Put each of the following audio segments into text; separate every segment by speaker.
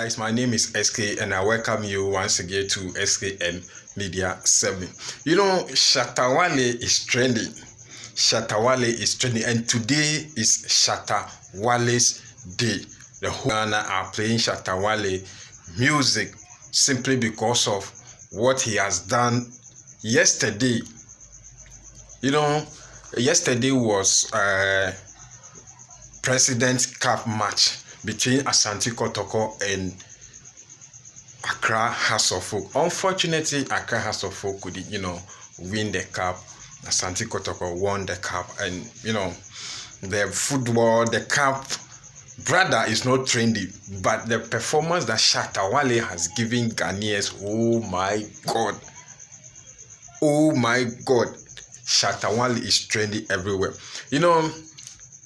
Speaker 1: Guys, my name is SK and I welcome you once again to S.K.M Media 7. You know, Shatta Wale is trending. Shatta Wale is trending, and today is Shatta Wale's day. The whole Ghana are playing Shatta Wale music simply because of what he has done yesterday. You know, yesterday was President Cup match between Asante Kotoko and Accra House of Folk. Unfortunately, Accra House of Folk could, win the cup. Asante Kotoko won the cup, and the football, the cup, brother, is not trendy, but the performance that Shatta Wale has given Ghanaians, oh my God, Shatta Wale is trendy everywhere. You know,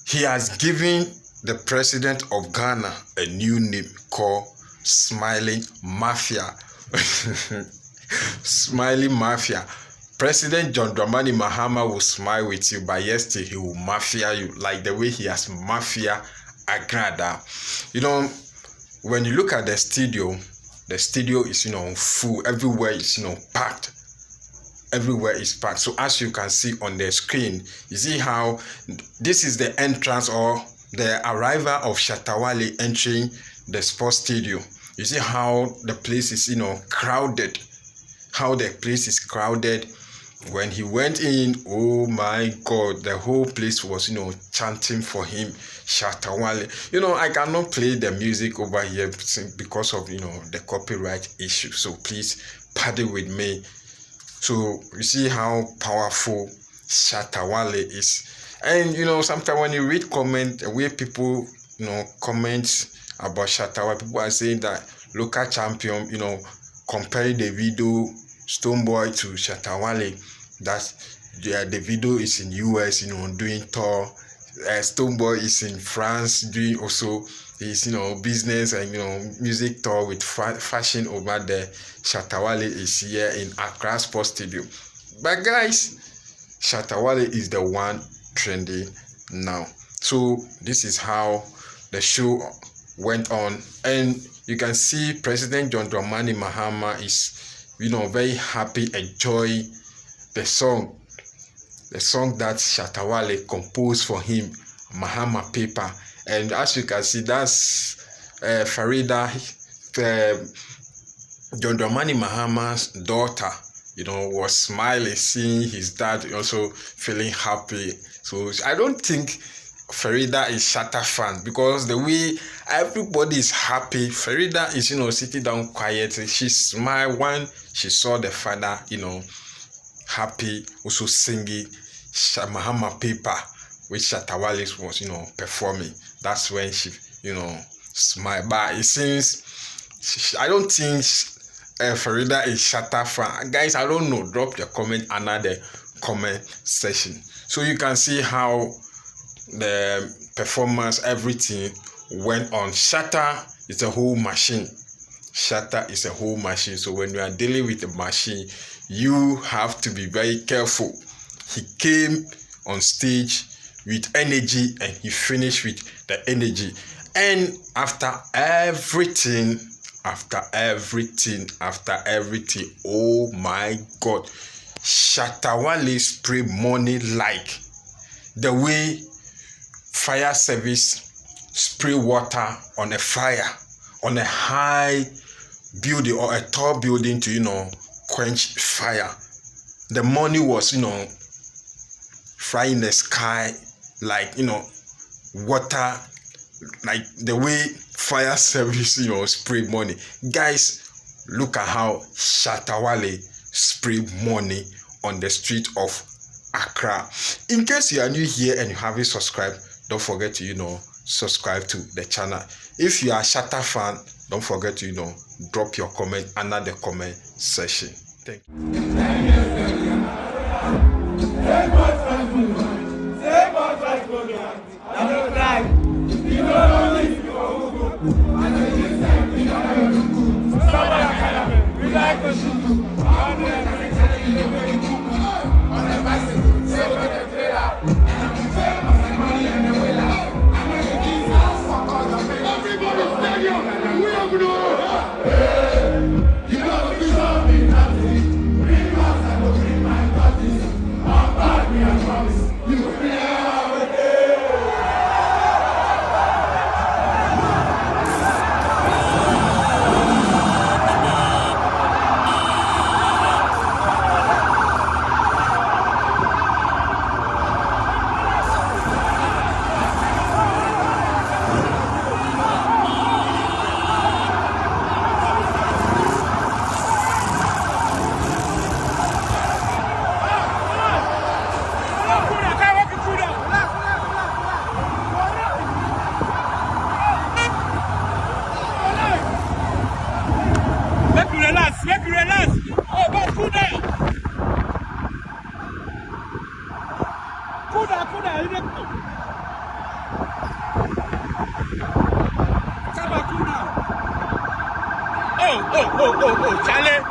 Speaker 1: he has given the president of Ghana a new name called Smiling Mafia. Smiling Mafia. President John Dramani Mahama will smile with you, but yesterday he will mafia you, like the way he has mafia Agrada. You know, when you look at the studio is, full. Everywhere is, packed. Everywhere is packed. So as you can see on the screen, you see how this is the entrance or the arrival of Shatta Wale entering the sports stadium. You see how the place is, crowded. How the place is crowded. When he went in, oh my God, the whole place was, chanting for him, Shatta Wale. I cannot play the music over here because of, the copyright issue. So please pardon with me. So you see how powerful Shatta Wale is. And sometimes when you read comment, the way people comment about Shatta Wale, people are saying that local champion, comparing the video Stonebwoy to Shatta Wale, that the video is in US, doing tour. Stonebwoy is in France doing also his business and music tour with fashion over there. Shatta Wale is here in Accra Sports Stadium. But guys, Shatta Wale is the one trending now. So this is how the show went on, and you can see President John Dramani Mahama is very happy, enjoy the song that Shatta Wale composed for him, Mahama Paper. And as you can see, that's Farida, John Dramani Mahama's daughter, was smiling, seeing his dad also feeling happy. So I don't think Farida is Shatta fan, because the way everybody is happy, Farida is, sitting down quietly. She smiled when she saw the father, happy, also singing Mahama Paper, which Shatta Wale was, performing. That's when she, smiled. But it seems, I don't think Farida is Shatta fan. Guys, I don't know. Drop your comment under the comment section. So you can see how the performance, everything went on. Shatta is a whole machine. Shatta is a whole machine. So when you are dealing with a machine, you have to be very careful. He came on stage with energy and he finished with the energy. And after everything, oh my God, Shatta Wale spray money like the way fire service spray water on a fire, on a high building or a tall building to, quench fire. The money was, flying the sky like, water, like the way fire service, spray money. Guys, look at how Shatta Wale spray money on the street of Accra. In case you are new here and you haven't subscribed, don't forget to, subscribe to the channel. If you are a Shatta fan, don't forget to, drop your comment under the comment section. Thank
Speaker 2: you. Oh, Charlie.